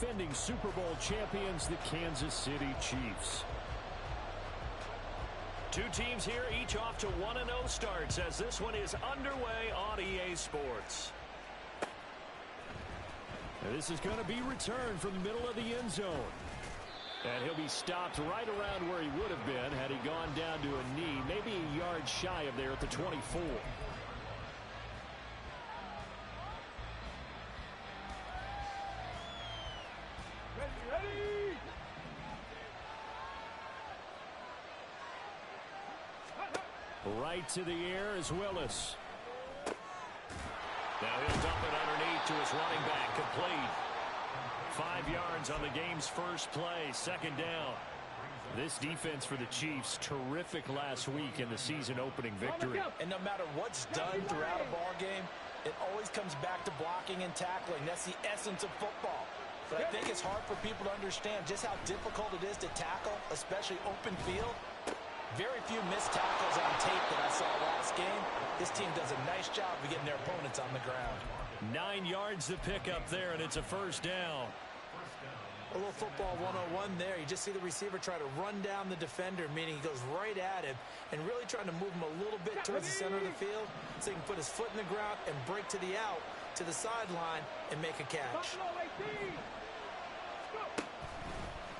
defending Super Bowl champions, the Kansas City Chiefs. Two teams here, each off to 1-0 starts as this one is underway on EA Sports. And this is going to be returned from the middle of the end zone. And he'll be stopped right around where he would have been had he gone down to a knee, maybe a yard shy of there at the 24. Ready! Right to the air is Willis. Now he'll dump it underneath to his running back, complete. 5 yards on the game's first play, second down. This defense for the Chiefs, terrific last week in the season-opening victory. And no matter what's done throughout a ball game, it always comes back to blocking and tackling. That's the essence of football. But I think it's hard for people to understand just how difficult it is to tackle, especially open field. Very few missed tackles on tape that I saw last game. This team does a nice job of getting their opponents on the ground. 9 yards to pick up there, and it's a first down. A little football 101 there. You just see the receiver try to run down the defender, meaning he goes right at him and really trying to move him a little bit towards the center of the field so he can put his foot in the ground and break to the out, to the sideline, and make a catch.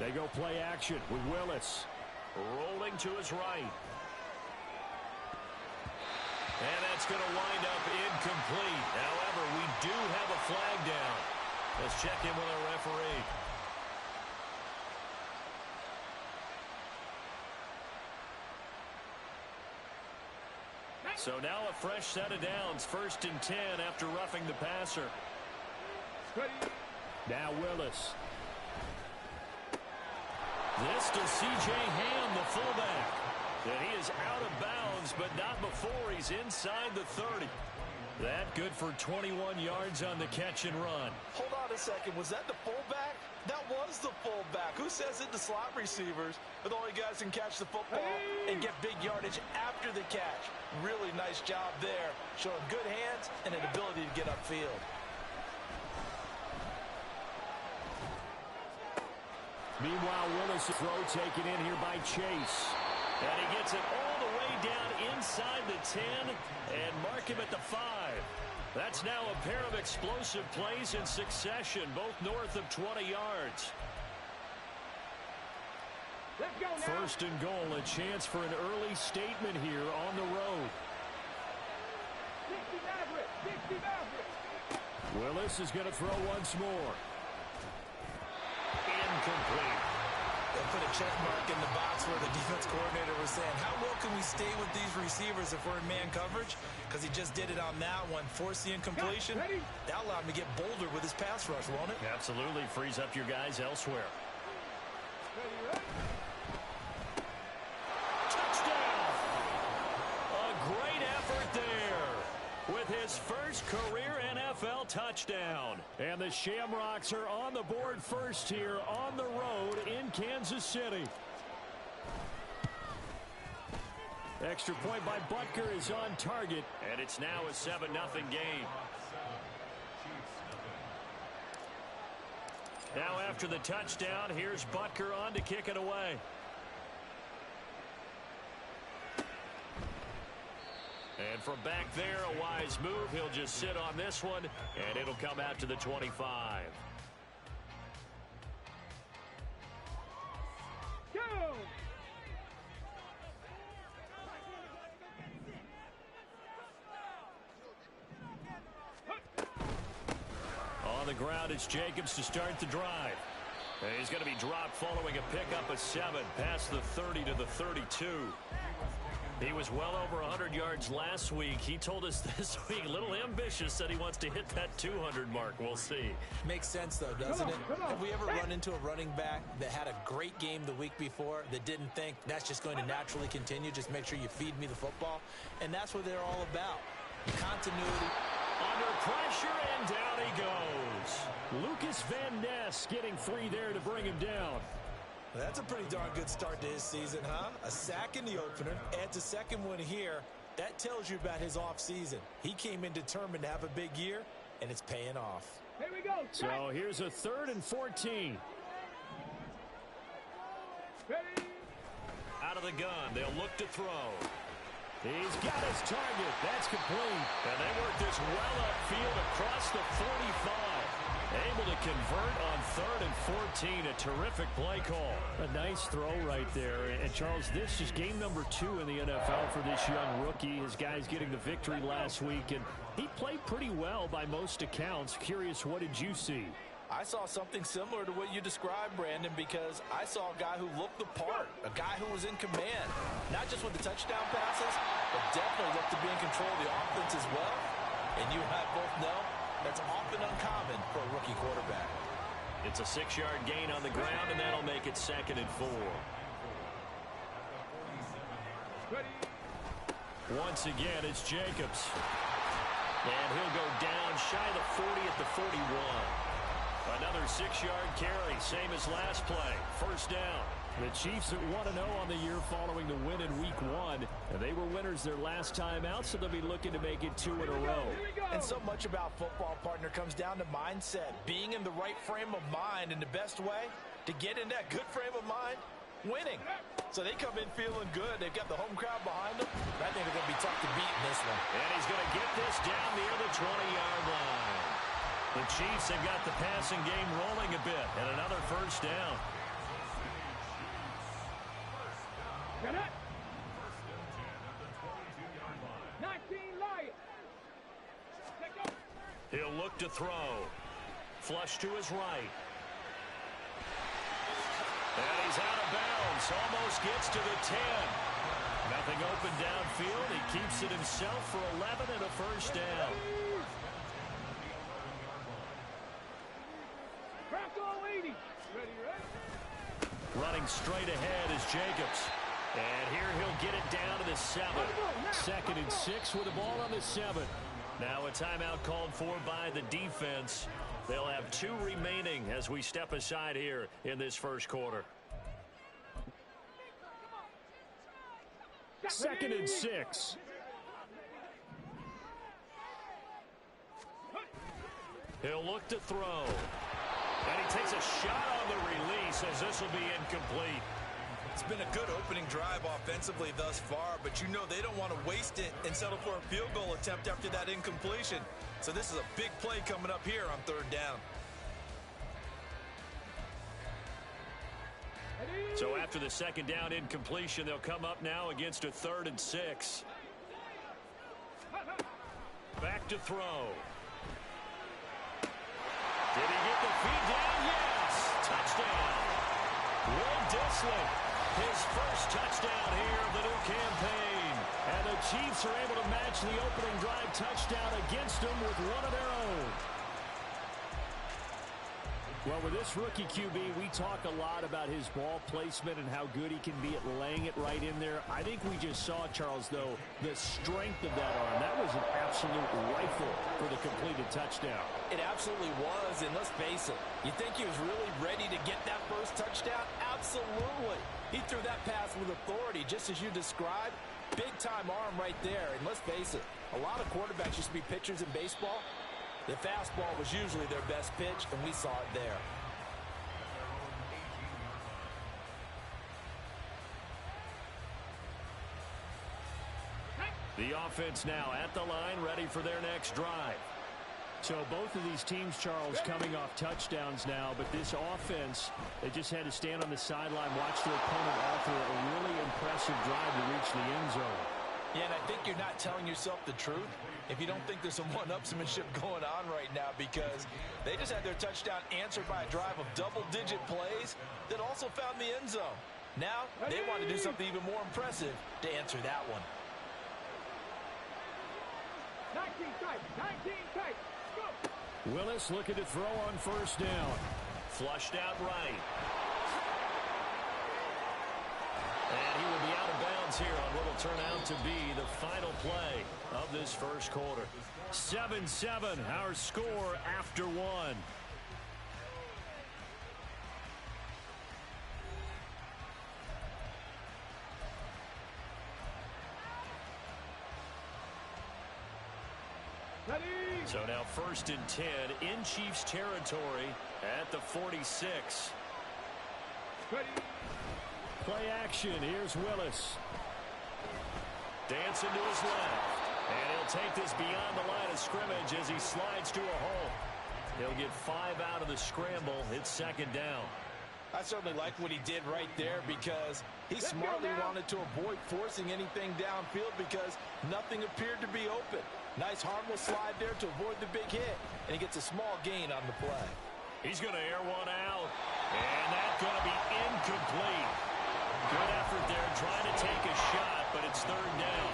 They go play action with Willis. Rolling to his right. And that's going to wind up incomplete. However, we do have a flag down. Let's check in with our referee. So now a fresh set of downs. 1st and 10 after roughing the passer. Now Willis. This to C.J. Ham, the fullback. And he is out of bounds, but not before he's inside the 30. That good for 21 yards on the catch and run. Hold on a second. Was that the fullback? That was the fullback. Who says it to slot receivers? But the only guys can catch the football and get big yardage after the catch. Really nice job there. Showing good hands and an ability to get upfield. Meanwhile, Willis' throw taken in here by Chase. And he gets it all the way down inside the 10 and mark him at the 5. That's now a pair of explosive plays in succession, both north of 20 yards. Let's go now. 1st and goal, a chance for an early statement here on the road. 60 Maverick. Willis is going to throw once more. Incomplete. They put a check mark in the box where the defense coordinator was saying, how well can we stay with these receivers if we're in man coverage? Because he just did it on that one, forced the incompletion. That allowed him to get bolder with his pass rush, won't it? Absolutely. Frees up your guys elsewhere. Touchdown! A great effort there with his first career NFL touchdown. And the Shamrocks are on the board first here on the road in Kansas City. Extra point by Butker is on target. And it's now a 7-0 game. Now after the touchdown, here's Butker on to kick it away. And from back there, a wise move. He'll just sit on this one, and it'll come out to the 25. Go! On the ground, it's Jacobs to start the drive. And he's going to be dropped following a pickup of 7 past the 30 to the 32. He was well over 100 yards last week. He told us this week, a little ambitious, said he wants to hit that 200 mark. We'll see. Makes sense, though, doesn't it? Have we ever run into a running back that had a great game the week before that didn't think that's just going to naturally continue? Just make sure you feed me the football. And that's what they're all about. Continuity. Under pressure, and down he goes. Lucas Van Ness getting free there to bring him down. That's a pretty darn good start to his season, huh? A sack in the opener, adds a second one here. That tells you about his offseason. He came in determined to have a big year, and it's paying off. Here we go. So here's a 3rd and 14. Ready. Out of the gun, they'll look to throw. He's got his target. That's complete. And they work this well upfield across the 45. Able to convert on 3rd and 14. A terrific play call. A nice throw right there. And Charles, this is game number 2 in the NFL for this young rookie. His guys getting the victory last week, and he played pretty well by most accounts. Curious, what did you see? I saw something similar to what you described, Brandon, because I saw a guy who looked the part, a guy who was in command, not just with the touchdown passes, but definitely looked to be in control of the offense as well. And you and I both know that's often uncommon for a rookie quarterback. It's a 6-yard gain on the ground, and that'll make it 2nd and 4. Ready. Once again, it's Jacobs. And he'll go down shy of the 40 at the 41. Another 6-yard carry, same as last play. 1st down. The Chiefs at 1-0 on the year following the win in Week 1. And they were winners their last time out, so they'll be looking to make it 2 in a row. And so much about football, partner, comes down to mindset. Being in the right frame of mind, and the best way to get in that good frame of mind, winning. So they come in feeling good. They've got the home crowd behind them. I think they're going to be tough to beat in this one. And he's going to get this down near the 20-yard line. The Chiefs have got the passing game rolling a bit, and another 1st down. Get it. 19 Lions. He'll look to throw. Flush to his right. And he's out of bounds. Almost gets to the 10. Nothing open downfield. He keeps it himself for 11 and a 1st down. Crack all 80. Ready. Running straight ahead is Jacobs. And here he'll get it down to the 7. 2nd and 6 with the ball on the 7. Now a timeout called for by the defense. They'll have 2 remaining as we step aside here in this 1st quarter. 2nd and 6. He'll look to throw. And he takes a shot on the release as this will be incomplete. It's been a good opening drive offensively thus far, but you know they don't want to waste it and settle for a field goal attempt after that incompletion. So this is a big play coming up here on 3rd down. So after the 2nd down incompletion, they'll come up now against a 3rd and 6. Back to throw. Did he get the feed down? Yes! Touchdown. Will Dissly, his 1st touchdown here of the new campaign. And the Chiefs are able to match the opening drive touchdown against them with one of their own. Well, with this rookie QB, we talk a lot about his ball placement and how good he can be at laying it right in there. I think we just saw, Charles, though, the strength of that arm. That was an absolute rifle for the completed touchdown. It absolutely was, and let's face it, you think he was really ready to get that 1st touchdown? Absolutely. He threw that pass with authority, just as you described. Big-time arm right there, and let's face it, a lot of quarterbacks used to be pitchers in baseball. The fastball was usually their best pitch, and we saw it there. The offense now at the line, ready for their next drive. So both of these teams, Charles, coming off touchdowns now, but this offense, they just had to stand on the sideline, watch their opponent author a really impressive drive to reach the end zone. Yeah, and I think you're not telling yourself the truth if you don't think there's some one-upsmanship going on right now, because they just had their touchdown answered by a drive of double-digit plays that also found the end zone. Now, they want to do something even more impressive to answer that one. 19 tight. 19 tight. Go. Willis looking to throw on 1st down. Flushed out right. And he will be out of bounds here on what will turn out to be the final play of this 1st quarter. 7-7, our score after 1. Ready. So now 1st and 10 in Chiefs territory at the 46. Ready. Play action. Here's Willis. Dancing to his left. And he'll take this beyond the line of scrimmage as he slides to a hole. He'll get 5 out of the scramble. It's 2nd down. I certainly like what he did right there because he smartly wanted to avoid forcing anything downfield because nothing appeared to be open. Nice harmless slide there to avoid the big hit, and he gets a small gain on the play. He's going to air one out, and that's going to be incomplete. Good effort there trying to take a shot, but it's 3rd down.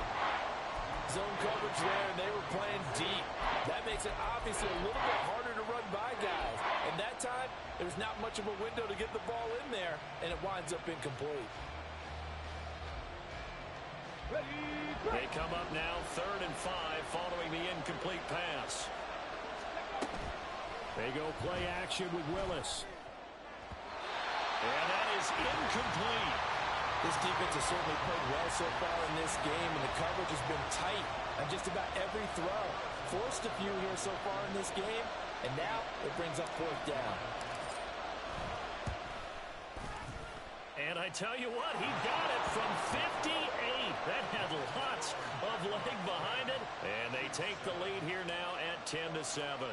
Zone coverage there, and they were playing deep. That makes it obviously a little bit harder to run by guys. And that time, there was not much of a window to get the ball in there, and it winds up incomplete. They come up now 3rd and 5 following the incomplete pass. They go play action with Willis. And that is incomplete. This defense has certainly played well so far in this game, and the coverage has been tight on just about every throw. Forced a few here so far in this game, and now it brings up 4th down. And I tell you what, he got it from 58. That had lots of leg behind it. And they take the lead here now at 10-7.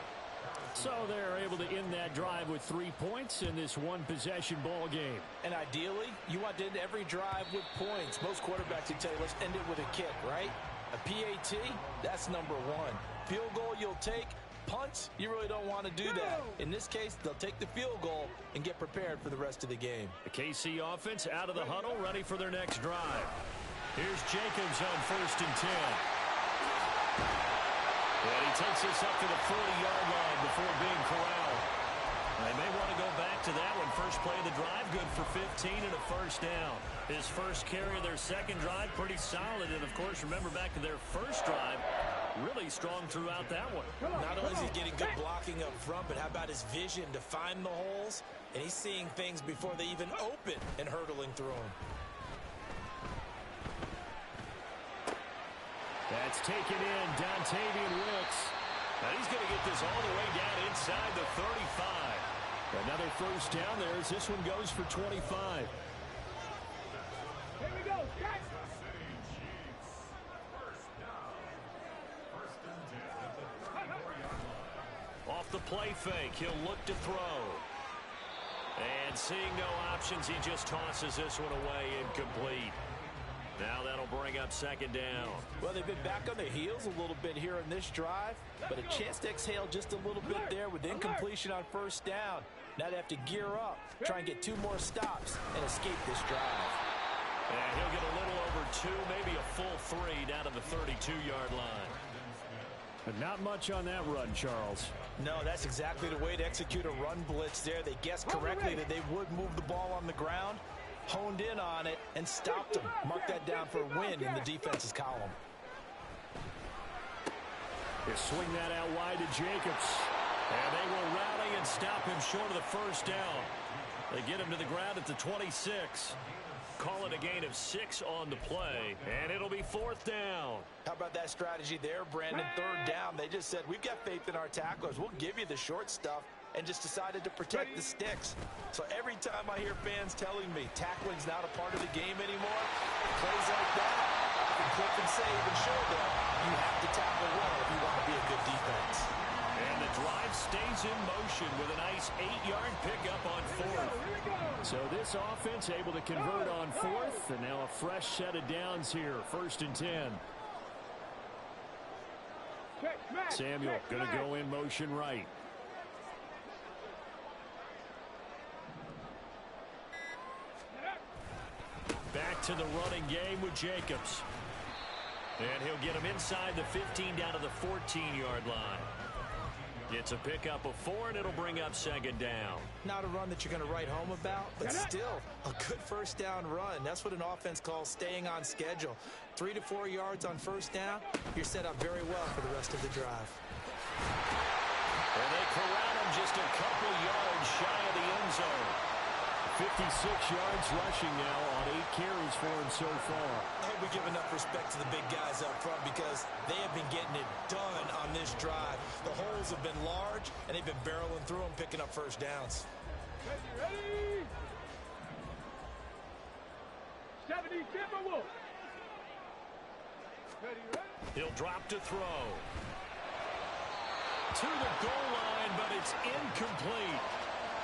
So they're able to end that drive with 3 points in this one-possession ball game. And ideally, you want to end every drive with points. Most quarterbacks would tell you, let's end it with a kick, right? A PAT, that's number 1. Field goal you'll take. Punts, you really don't want to do that. In this case, they'll take the field goal and get prepared for the rest of the game. The KC offense out of the huddle, ready for their next drive. Here's Jacobs on 1st and 10. And he takes this up to the 40-yard line before being corralled. They may want to go back to that one. First play of the drive, good for 15 and a 1st down. His first carry of their 2nd drive, pretty solid. And, of course, remember back to their 1st drive, really strong throughout that one. Not only is he getting good blocking up front, but how about his vision to find the holes? And he's seeing things before they even open and hurdling through them. That's taken in, Dontavian Wicks. Now he's going to get this all the way down inside the 35. Another 1st down there as this one goes for 25. Here we go. Catch. Off the play fake, he'll look to throw. And seeing no options, he just tosses this one away incomplete. Now that'll bring up 2nd down. Well, they've been back on their heels a little bit here in this drive, but a chance to exhale just a little bit there with incompletion on 1st down. Now they have to gear up, try and get 2 more stops, and escape this drive. And he'll get a little over 2, maybe a full 3 down to the 32-yard line. But not much on that run, Charles. No, that's exactly the way to execute a run blitz there. They guessed correctly that they would move the ball on the ground, honed in on it, and stopped them. Mark that down for a win in the defense's column. They swing that out wide to Jacobs. And they will rally and stop him short of the 1st down. They get him to the ground at the 26. Call it a gain of 6 on the play, and it'll be 4th down. How about that strategy there, Brandon? 3rd down, they just said, we've got faith in our tacklers. We'll give you the short stuff, and just decided to protect the sticks. So every time I hear fans telling me tackling's not a part of the game anymore, plays like that, can clip and save and show them you have to tackle well if you want to be a good defense. And the drive stays in motion with a nice 8-yard pickup on 4th. So this offense able to convert on 4th, and now a fresh set of downs here, 1st and 10. Samuel going to go in motion right. Back to the running game with Jacobs. And he'll get him inside the 15 down to the 14-yard line. Gets a pickup of 4, and it'll bring up 2nd down. Not a run that you're going to write home about, but still a good 1st down run. That's what an offense calls staying on schedule. 3 to 4 yards on 1st down, you're set up very well for the rest of the drive. And they corral him just a couple yards shy of the end zone. 56 yards rushing now on 8 carries for him so far. I hope we give enough respect to the big guys up front because they have been getting it done on this drive. The holes have been large, and they've been barreling through them, picking up first downs. Ready? 70 Timberwolves. Ready? He'll drop to throw. To the goal line, but it's incomplete.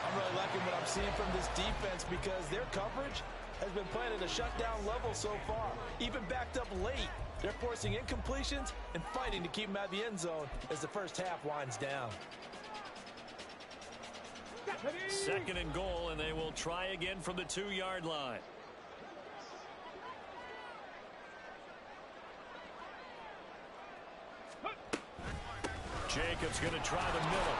I'm really liking what I'm seeing from this defense because their coverage has been playing at a shutdown level so far. Even backed up late, they're forcing incompletions and fighting to keep them out of the end zone as the first half winds down. 2nd and goal, and they will try again from the 2-yard line. Jacobs going to try the middle.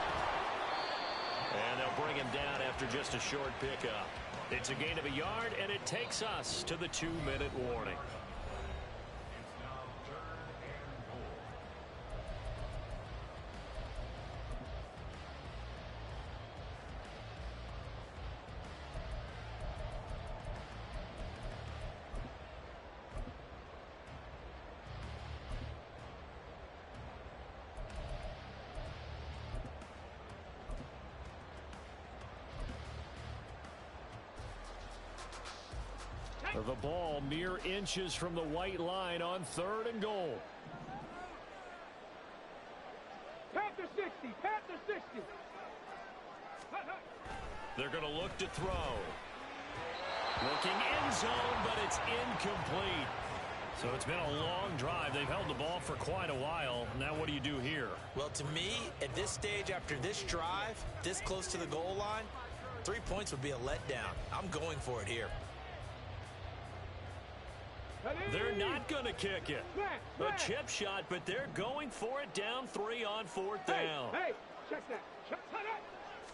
And they'll bring him down after just a short pickup. It's a gain of a yard, and it takes us to the 2-minute warning. The ball mere inches from the white line on 3rd and goal. Panther 60. Panther 60. They're going to look to throw. Looking end zone, but it's incomplete. So it's been a long drive. They've held the ball for quite a while. Now what do you do here? Well, to me, at this stage after this drive, this close to the goal line, 3 points would be a letdown. I'm going for it here. They're not going to kick it. A chip shot, but they're going for it down 3 on 4th down. Hey, check that. Check that.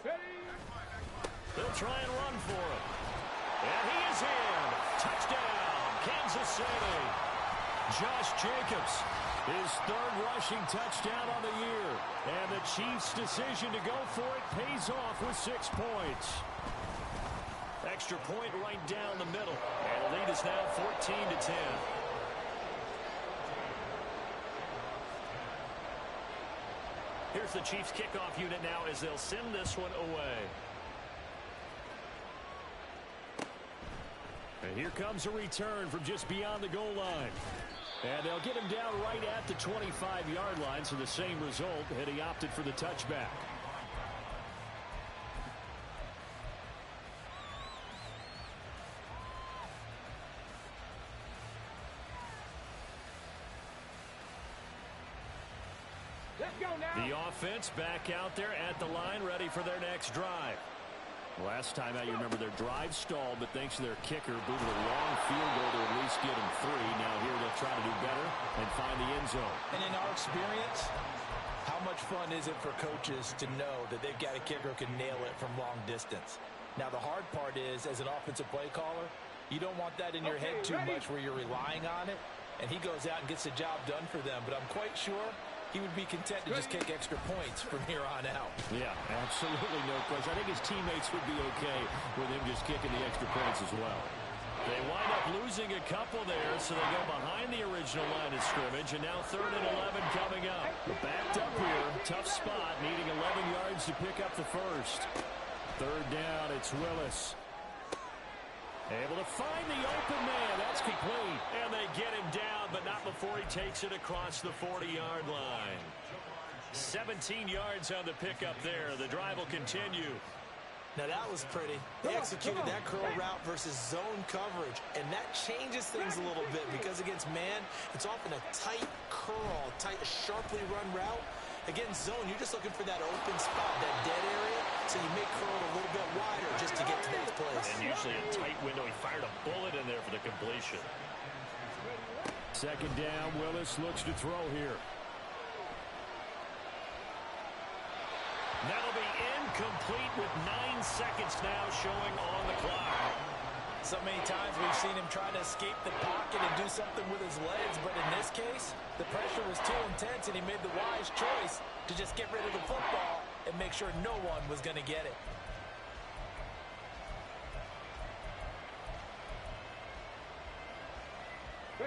Ready? They'll try and run for it. And he is in. Touchdown, Kansas City. Josh Jacobs, his 3rd rushing touchdown on the year. And the Chiefs' decision to go for it pays off with 6 points. Extra point right down the middle. And the lead is now 14-10. Here's the Chiefs kickoff unit now as they'll send this one away. And here comes a return from just beyond the goal line. And they'll get him down right at the 25-yard line, so the same result had he opted for the touchback. The offense back out there at the line, ready for their next drive. Last time out, you remember their drive stalled, but thanks to their kicker, booted a long field goal to at least get them 3. Now here they'll try to do better and find the end zone. And in our experience, how much fun is it for coaches to know that they've got a kicker who can nail it from long distance? Now, the hard part is, as an offensive play caller, you don't want that in your head too much where you're relying on it, and he goes out and gets the job done for them. But I'm quite sure he would be content to just kick extra points from here on out. Yeah, absolutely no question. I think his teammates would be okay with him just kicking the extra points as well. They wind up losing a couple there, so they go behind the original line of scrimmage, and now 3rd and 11 coming up. Backed up here, tough spot, needing 11 yards to pick up the first. 3rd down, it's Willis. Able to find the open man. That's complete. And they get him down, but not before he takes it across the 40-yard line. 17 yards on the pickup there. The drive will continue. Now that was pretty. They executed that curl route versus zone coverage, and that changes things a little bit because against man, it's often a tight curl, a sharply run route. Against zone, you're just looking for that open spot, that dead area, so you make curl a little bit wider just to get to that place. And usually a tight window. He fired a bullet in there for the completion. 2nd down, Willis looks to throw here. That'll be incomplete with 9 seconds now showing on the clock. So many times we've seen him try to escape the pocket and do something with his legs, but in this case, the pressure was too intense and he made the wise choice to just get rid of the football and make sure no one was going to get it.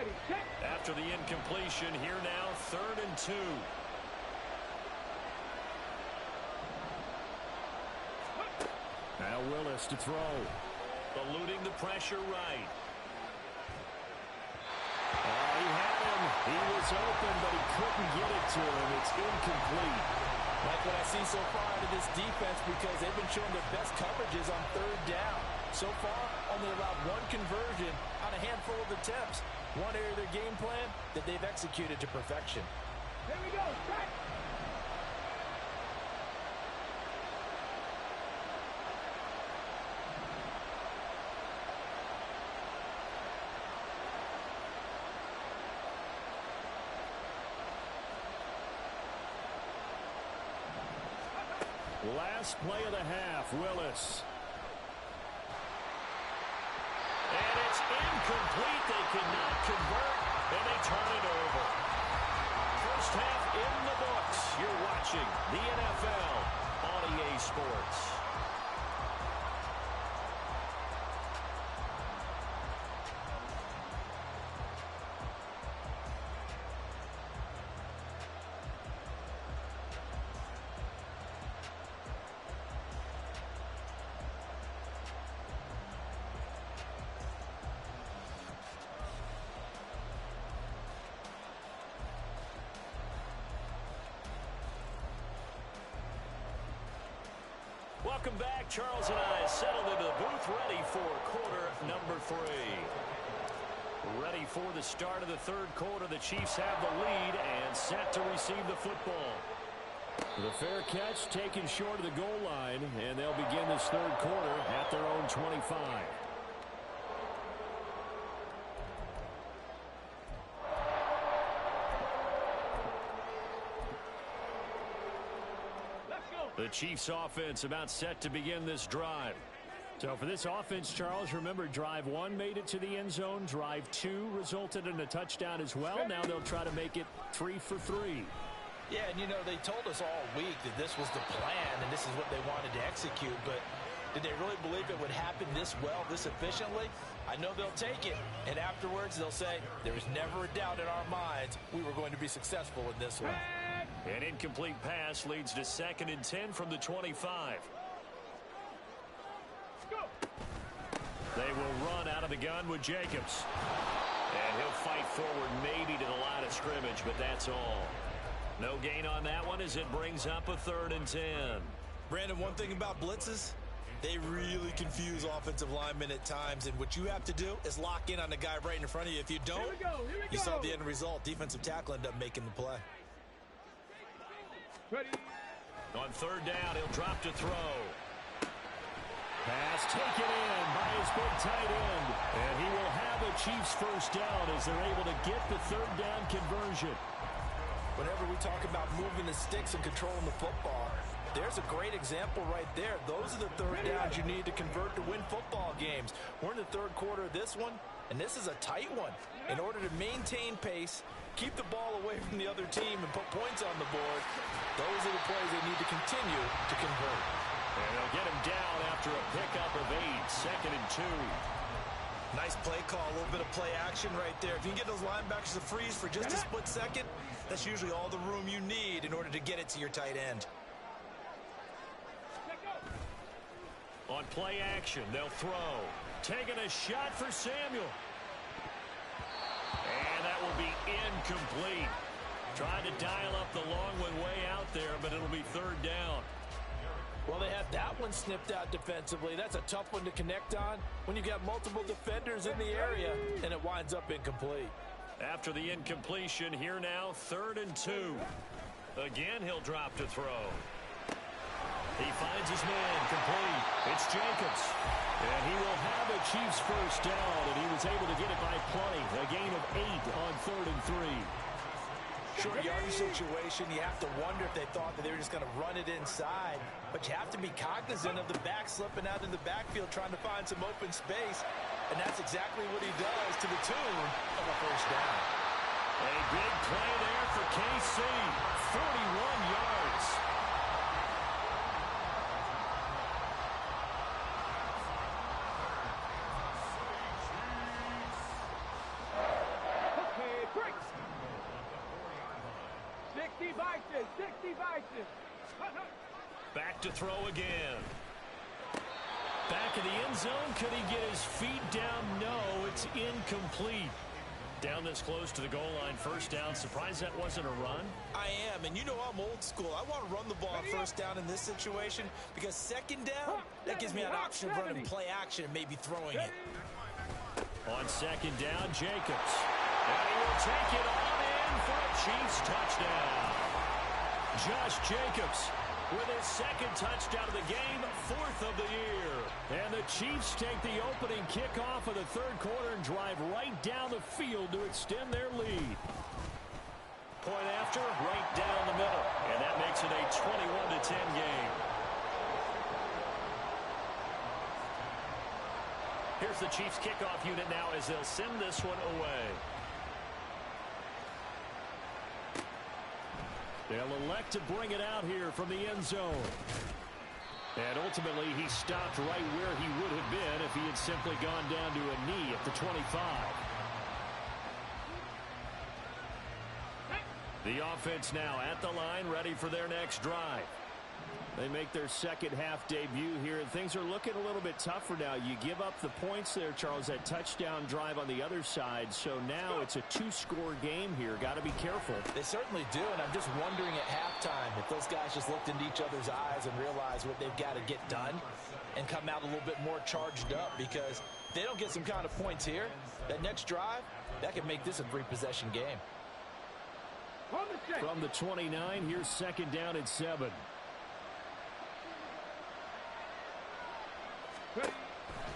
ready. Check. After the incompletion, here now, 3rd and 2. Now Willis to throw. Eluding the pressure right. He had him. He was open, but he couldn't get it to him. It's incomplete. Like what I see so far out of this defense, because they've been showing their best coverages on 3rd down. So far, only allowed 1 conversion on a handful of attempts. One area of their game plan that they've executed to perfection. Here we go. Check. Last play of the half, Willis. And it's incomplete. They cannot convert, and they turn it over. First half in the books. You're watching the NFL on EA Sports. Welcome back. Charles and I settled into the booth, ready for quarter number 3. Ready for the start of the 3rd quarter. The Chiefs have the lead and set to receive the football. The fair catch taken short of the goal line, and they'll begin this 3rd quarter at their own 25. The Chiefs offense about set to begin this drive. So for this offense, Charles, remember drive 1 made it to the end zone. Drive 2 resulted in a touchdown as well. Now they'll try to make it 3 for 3. Yeah, and you know, they told us all week that this was the plan and this is what they wanted to execute, but did they really believe it would happen this well, this efficiently? I know they'll take it, and afterwards they'll say, there was never a doubt in our minds we were going to be successful in this one. An incomplete pass leads to 2nd and 10 from the 25. They will run out of the gun with Jacobs. And he'll fight forward maybe to the line of scrimmage, but that's all. No gain on that one as it brings up a 3rd and 10. Brandon, one thing about blitzes, they really confuse offensive linemen at times, and what you have to do is lock in on the guy right in front of you. If you don't, you saw the end result. Defensive tackle ended up making the play. Ready. On 3rd down, he'll drop to throw. Pass taken in by his big tight end. And he will have a Chiefs first down as they're able to get the 3rd down conversion. Whenever we talk about moving the sticks and controlling the football, there's a great example right there. Those are the 3rd downs you need to convert to win football games. We're in the 3rd quarter of this one, and this is a tight one. In order to maintain pace, keep the ball away from the other team, and put points on the board, those are the plays they need to continue to convert. And they'll get him down after a pickup of 8, 2nd and 2. Nice play call, a little bit of play action right there. If you can get those linebackers to freeze for just a split second, that's usually all the room you need in order to get it to your tight end. On play action, they'll throw. Taking a shot for Samuel. And that will be incomplete. Trying to dial up the long one way out there, but it'll be 3rd down. Well, they had that one snipped out defensively. That's a tough one to connect on when you've got multiple defenders in the area, and it winds up incomplete. After the incompletion, here now, 3rd and 2. Again, he'll drop to throw. He finds his man, complete. It's Jacobs. And he will have a Chiefs first down, and he was able to get it by plenty. A gain of 8 on 3rd and 3. Short yardage situation, you have to wonder if they thought that they were just going to run it inside. But you have to be cognizant of the back slipping out in the backfield trying to find some open space. And that's exactly what he does to the tune of a first down. A big play there for KC. 41 yards. Back to throw again. Back in the end zone. Could he get his feet down? No, it's incomplete. Down this close to the goal line, first down. Surprised that wasn't a run? I am, and you know I'm old school. I want to run the ball on first down in this situation because second down, that gives me an option of running play action and maybe throwing it. On second down, Jacobs. And he will take it on in for a Chiefs touchdown. Josh Jacobs with his second touchdown of the game, fourth of the year. And the Chiefs take the opening kickoff of the third quarter and drive right down the field to extend their lead. Point after, right down the middle. And that makes it a 21-10 game. Here's the Chiefs kickoff unit now as they'll send this one away. They'll elect to bring it out here from the end zone. And ultimately, he stopped right where he would have been if he had simply gone down to a knee at the 25. The offense now at the line, ready for their next drive. They make their second half debut here, and things are looking a little bit tougher now. You give up the points there, Charles, that touchdown drive on the other side. So now it's a two-score game here. Got to be careful. They certainly do, and I'm just wondering at halftime if those guys just looked into each other's eyes and realized what they've got to get done and come out a little bit more charged up, because if they don't get some kind of points here, that next drive, that could make this a three-possession game. From the 29, here's second down and 7.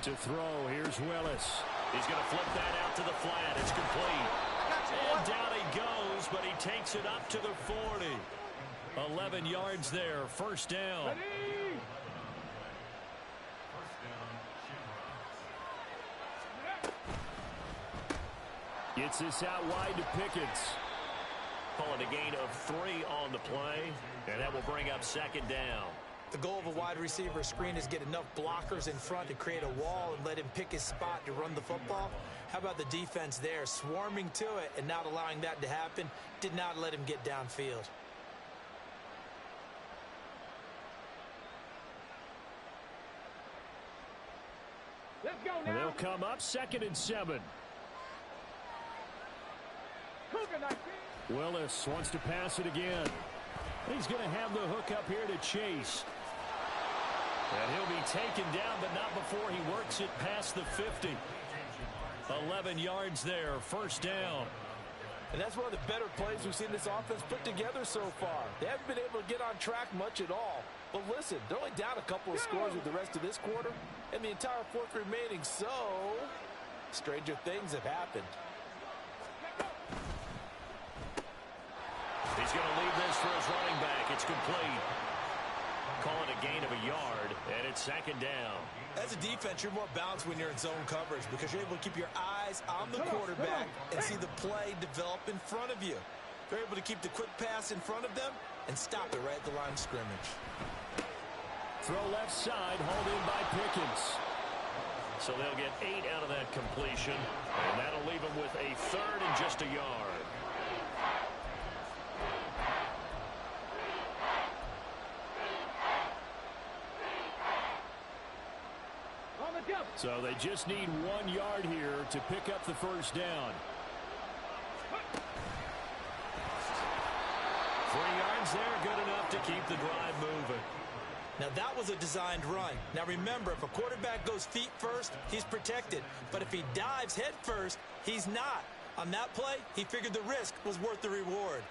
To throw, here's Willis. He's going to flip that out to the flat. It's complete. And down he goes, but he takes it up to the 40. 11 yards there, first down. Gets this out wide to Pickens. Calling a gain of 3 on the play, and that will bring up second down. The goal of a wide receiver screen is get enough blockers in front to create a wall and let him pick his spot to run the football. How about the defense there, swarming to it and not allowing that to happen? Did not let him get downfield. Let's go now. And they'll come up second and 7. Willis wants to pass it again. He's going to have the hook up here to Chase. And he'll be taken down, but not before he works it past the 50. 11 yards there, first down. And that's one of the better plays we've seen this offense put together so far. They haven't been able to get on track much at all. But listen, they're only down a couple of scores with the rest of this quarter and the entire fourth remaining. So, stranger things have happened. He's going to leave this for his running back. It's complete. Calling a gain of a yard, and it's second down. As a defense, you're more balanced when you're in zone coverage because you're able to keep your eyes on the quarterback and see the play develop in front of you. They're able to keep the quick pass in front of them and stop it right at the line of scrimmage. Throw left side, hauled in by Pickens. So they'll get 8 out of that completion, and that'll leave them with a third and just a yard. So they just need 1 yard here to pick up the first down. 3 yards there, good enough to keep the drive moving. Now that was a designed run. Now remember, if a quarterback goes feet first, he's protected. But if he dives head first, he's not. On that play, he figured the risk was worth the reward.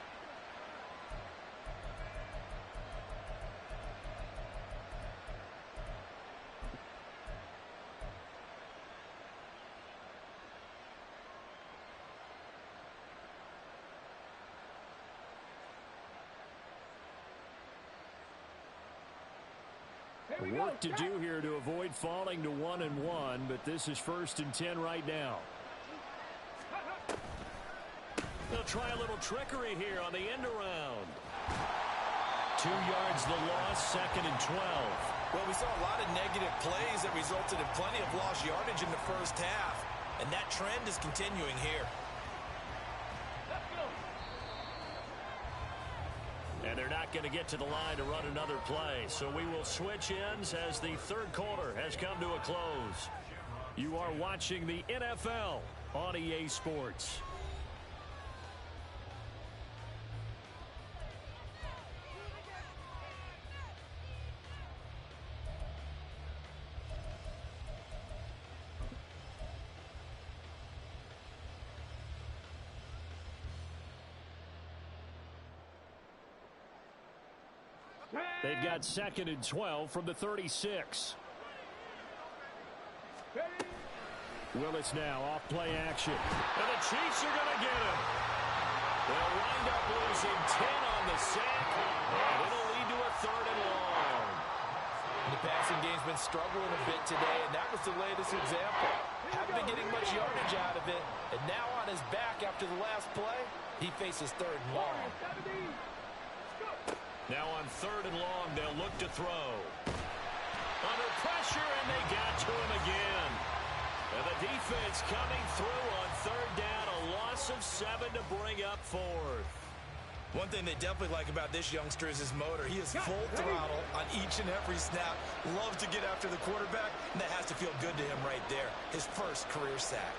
Work to do here to avoid falling to 1-1, but this is 1st and 10 right now. They'll try a little trickery here on the end around. 2 yards the loss, 2nd and 12. Well, we saw a lot of negative plays that resulted in plenty of lost yardage in the first half, and that trend is continuing here. And they're not going to get to the line to run another play. So we will switch ends as the third quarter has come to a close. You are watching the NFL on EA Sports. They've got 2nd and 12 from the 36. Willis now off play action. And the Chiefs are going to get him. They'll wind up losing 10 on the sack. And it'll lead to a 3rd and long. The passing game's been struggling a bit today, and that was the latest example. Haven't been getting much yardage out of it. And now on his back after the last play, he faces 3rd and long. Now on 3rd and long, they'll look to throw. Under pressure, and they got to him again. And the defense coming through on 3rd down, a loss of 7 to bring up 4th. One thing they definitely like about this youngster is his motor. He is full throttle on each and every snap. Loves to get after the quarterback, and that has to feel good to him right there. His first career sack.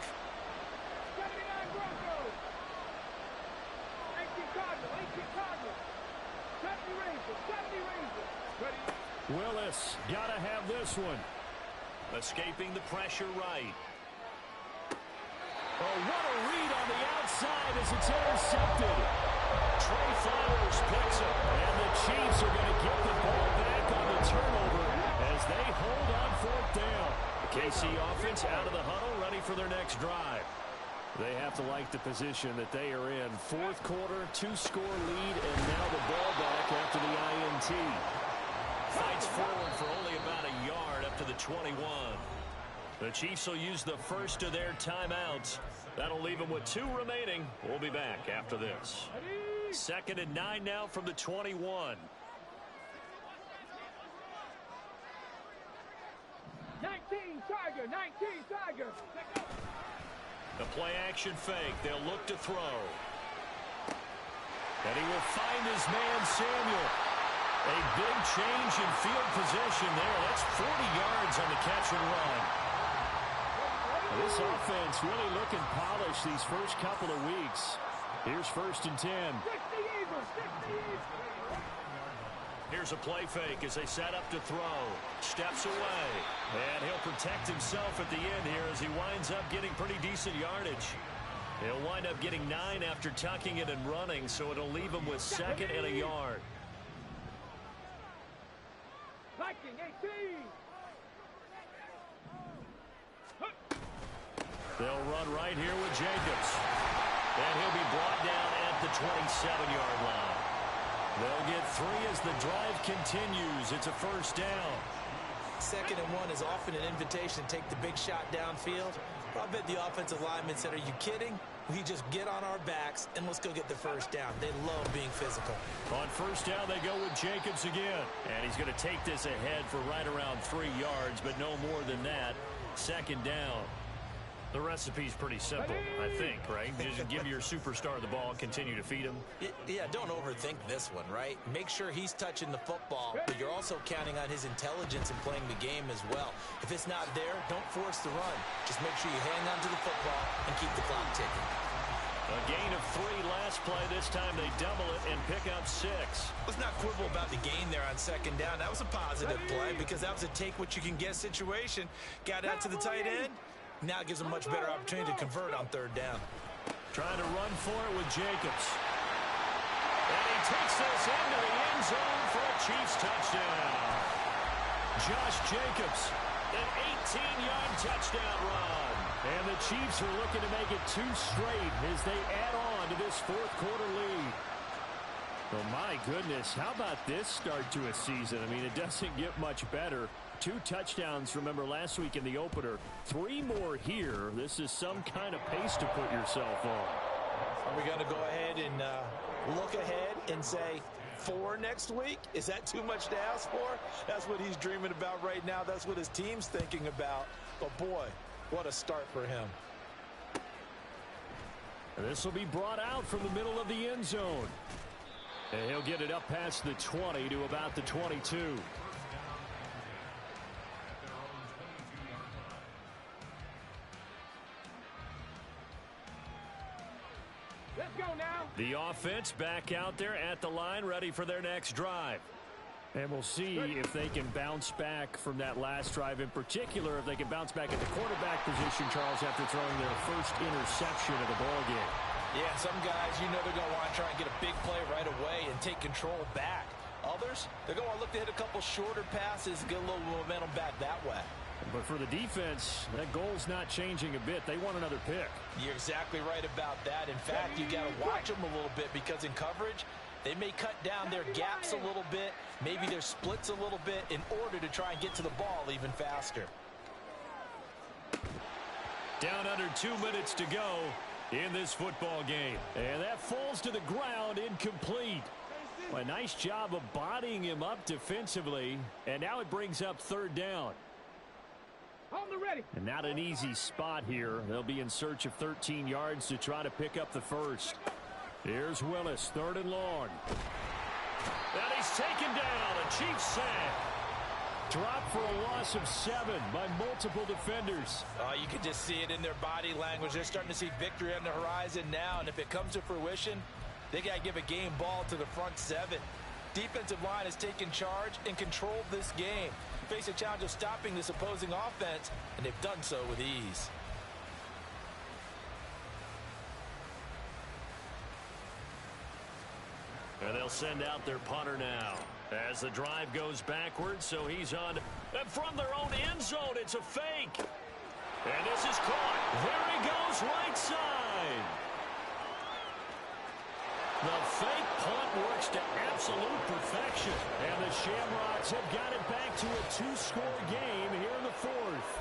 Willis got to have this one. Escaping the pressure right. Oh, what a read on the outside as it's intercepted. Trey Flowers picks it, and the Chiefs are going to get the ball back on the turnover as they hold on 4th down. The KC offense out of the huddle, ready for their next drive. They have to like the position that they are in. 4th quarter, 2-score lead, and now the ball back after the INT. Fights forward for only about a yard up to the 21. The Chiefs will use the first of their timeouts. That'll leave them with 2 remaining. We'll be back after this. 2nd and 9 now from the 21. 19 Tiger. The play action fake. They'll look to throw. And he will find his man Samuel. A big change in field position there. That's 40 yards on the catch and run. This offense really looking polished these first couple of weeks. Here's 1st and 10. Here's a play fake as they set up to throw. Steps away. And he'll protect himself at the end here as he winds up getting pretty decent yardage. He'll wind up getting 9 after tucking it and running, so it'll leave him with 2nd and a yard. They'll run right here with Jacobs. And he'll be brought down at the 27-yard line. They'll get 3 as the drive continues. It's a 1st down. 2nd and 1 is often an invitation to take the big shot downfield. I bet the offensive lineman said, are you kidding? We just get on our backs and let's go get the 1st down. They love being physical. On 1st down, they go with Jacobs again. And he's going to take this ahead for right around 3 yards, but no more than that. 2nd down. The recipe's pretty simple, I think, right? Just give your superstar the ball, continue to feed him. Yeah, don't overthink this one, right? Make sure he's touching the football, but you're also counting on his intelligence in playing the game as well. If it's not there, don't force the run. Just make sure you hang on to the football and keep the clock ticking. A gain of 3 last play. This time they double it and pick up 6. Let's not quibble about the gain there on 2nd down. That was a positive play because that was a take-what-you-can-get situation. Got out to the tight end. Now it gives them a much better opportunity to convert on 3rd down. Trying to run for it with Jacobs. And he takes this into the end zone for a Chiefs touchdown. Josh Jacobs, an 18-yard touchdown run. And the Chiefs are looking to make it 2 straight as they add on to this 4th quarter lead. Oh, my goodness. How about this start to a season? I mean, it doesn't get much better. 2 touchdowns, remember, last week in the opener. 3 more here. This is some kind of pace to put yourself on. Are we going to go ahead and look ahead and say 4 next week? Is that too much to ask for? That's what he's dreaming about right now. That's what his team's thinking about. But, boy, what a start for him. And this will be brought out from the middle of the end zone. And he'll get it up past the 20 to about the 22. Let's go now. The offense back out there at the line, ready for their next drive. And we'll see if they can bounce back from that last drive, in particular if they can bounce back at the quarterback position, Charles, after throwing their first interception of the ball game. Yeah, some guys, you know they're going to want to try and get a big play right away and take control back. Others, they're going to want to look to hit a couple shorter passes, get a little momentum back that way. But for the defense, that goal's not changing a bit. They want another pick. You're exactly right about that. In fact, you got to watch them a little bit because in coverage, they may cut down their gaps a little bit, maybe their splits a little bit in order to try and get to the ball even faster. Down under 2 minutes to go in this football game. And that falls to the ground, incomplete. Well, a nice job of bodying him up defensively. And now it brings up third down. On the ready. And not an easy spot here. They'll be in search of 13 yards to try to pick up the first. Here's Willis, third and long. And he's taken down. A Chiefs sack. Dropped for a loss of 7 by multiple defenders. You can just see it in their body language. They're starting to see victory on the horizon now. And if it comes to fruition, they got to give a game ball to the front 7. Defensive line has taken charge and controlled this game. Face a challenge of stopping this opposing offense, and they've done so with ease. And they'll send out their punter now as the drive goes backwards, so he's on. And from their own end zone, it's a fake. And this is caught. There he goes, right side. The fake punt works to absolute perfection. And the Shamrocks have got it back to a 2-score game here in the fourth.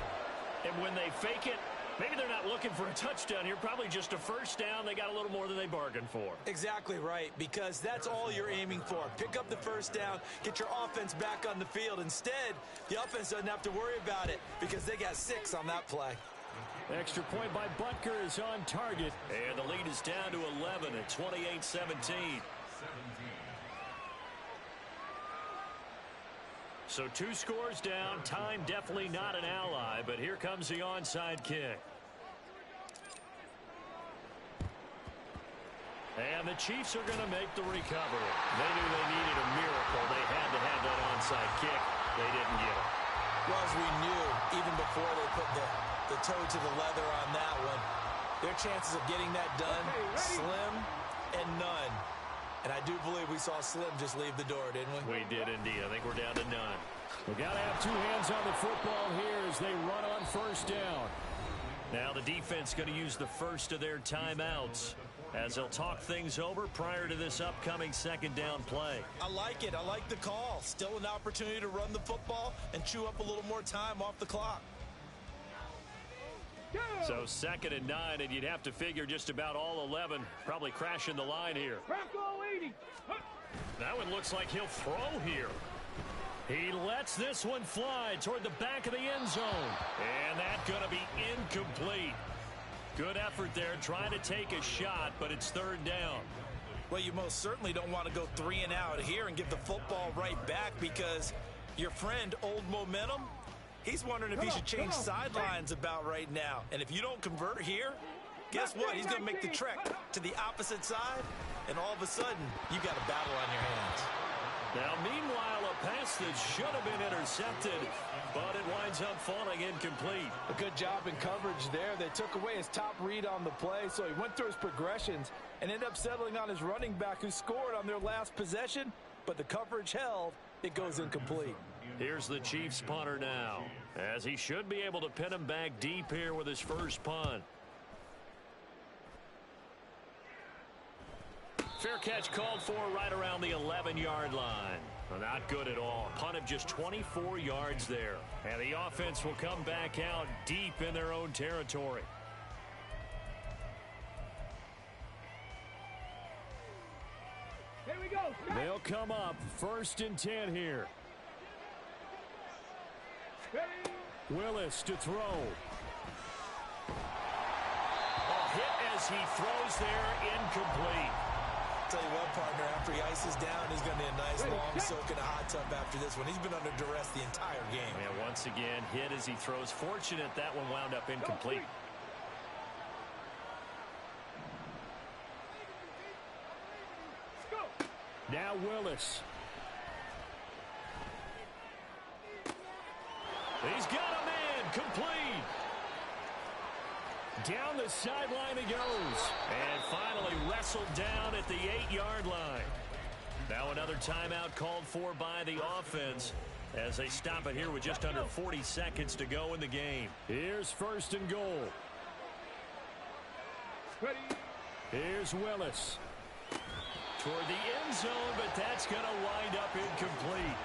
And when they fake it, maybe they're not looking for a touchdown here. Probably just a first down. They got a little more than they bargained for. Exactly right, because that's all you're aiming for. Pick up the first down, get your offense back on the field. Instead, the offense doesn't have to worry about it because they got 6 on that play. Extra point by Butker is on target. And the lead is down to 11 at 28-17. So 2 scores down. Time definitely not an ally, but here comes the onside kick. And the Chiefs are going to make the recovery. They knew they needed a miracle. They had to have that onside kick. They didn't get it. Well, as we knew, even before they put the toe to the leather on that one, their chances of getting that done, slim and none. And I do believe we saw Slim just leave the door, didn't we? We did indeed. I think we're down to none. We got to have 2 hands on the football here as they run on first down. Now the defense going to use the first of their timeouts as they'll talk things over prior to this upcoming second down play. I like it. I like the call. Still an opportunity to run the football and chew up a little more time off the clock. So 2nd and 9, and you'd have to figure just about all 11 probably crashing the line here. Bronco 80. That one looks like he'll throw here. He lets this one fly toward the back of the end zone. And that's going to be incomplete. Good effort there trying to take a shot, but it's 3rd down. Well, you most certainly don't want to go 3 and out here and give the football right back because your friend, Old Momentum, he's wondering if he should change sidelines about right now. And if you don't convert here, guess what? He's going to make the trek to the opposite side, and all of a sudden, you got a battle on your hands. Now, meanwhile, a pass that should have been intercepted, but it winds up falling incomplete. A good job in coverage there. They took away his top read on the play, so he went through his progressions and ended up settling on his running back who scored on their last possession, but the coverage held. It goes incomplete. Here's the Chiefs punter now, as he should be able to pin him back deep here with his first punt. Fair catch called for right around the 11-yard line. Well, not good at all. Punt of just 24 yards there. And the offense will come back out deep in their own territory. Here we go. They'll come up 1st and 10 here. Willis to throw. A hit as he throws there, incomplete. Tell you what, partner, after he ices down, he's going to need a nice long soak in a hot tub after this one. He's been under duress the entire game. And once again, hit as he throws. Fortunate that one wound up incomplete. Now Willis. He's got a man, complete. Down the sideline he goes. And finally wrestled down at the 8-yard line. Now another timeout called for by the offense as they stop it here with just under 40 seconds to go in the game. Here's 1st and goal. Ready. Here's Willis. Toward the end zone, but that's going to wind up incomplete.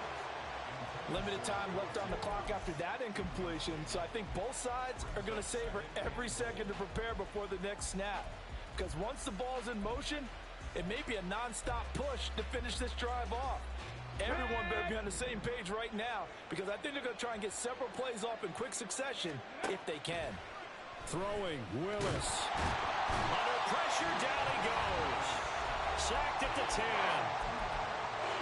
Limited time left on the clock after that incompletion, so I think both sides are going to savor every second to prepare before the next snap. Because once the ball's in motion, it may be a non-stop push to finish this drive off. Everyone better be on the same page right now, because I think they're going to try and get several plays off in quick succession if they can. Throwing, Willis. Under pressure, down he goes. Sacked at the 10.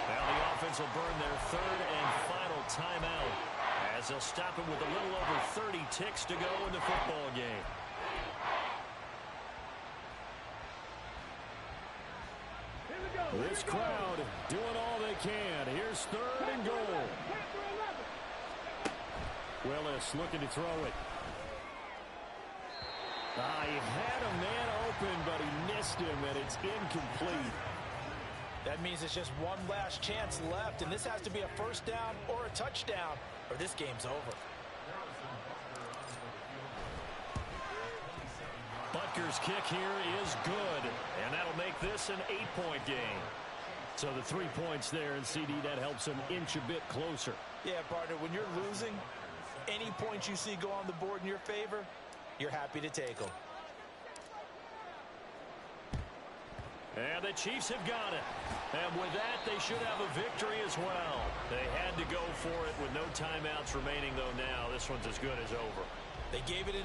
Now the offense will burn their 3rd and final timeout as they'll stop it with a little over 30 ticks to go in the football game. This crowd doing all they can. Here's 3rd and goal. Willis looking to throw it. He had a man open, but he missed him, and it's incomplete. That means it's just one last chance left, and this has to be a 1st down or a touchdown, or this game's over. Butker's kick here is good, and that'll make this an 8-point game. So the 3 points there, and CD, that helps him inch a bit closer. Yeah, partner, when you're losing, any points you see go on the board in your favor, you're happy to take them. And the Chiefs have got it. And with that, they should have a victory as well. They had to go for it with no timeouts remaining, though now this one's as good as over. They gave it an...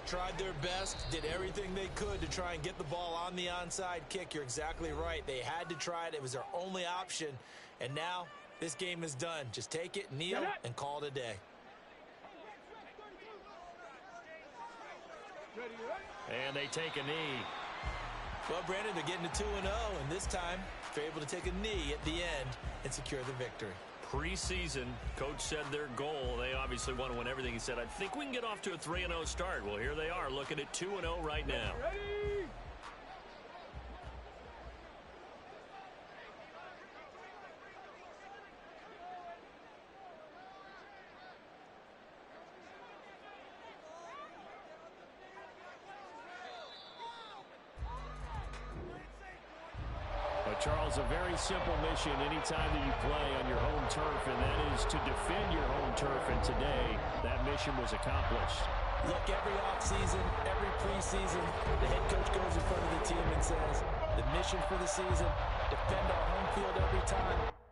Tried their best, did everything they could to try and get the ball on the onside kick. You're exactly right. They had to try it. It was their only option. And now this game is done. Just take it, kneel, and call it a day. And they take a knee. Well, Brandon, they're getting to 2-0, and this time they're able to take a knee at the end and secure the victory. Preseason, coach said their goal, they obviously want to win everything. He said, I think we can get off to a 3-0 start. Well, here they are looking at 2-0 right now. Ready. Charles, a very simple mission anytime that you play on your home turf, and that is to defend your home turf, and today that mission was accomplished. Look, every offseason, every preseason, the head coach goes in front of the team and says, the mission for the season, defend our home field every time.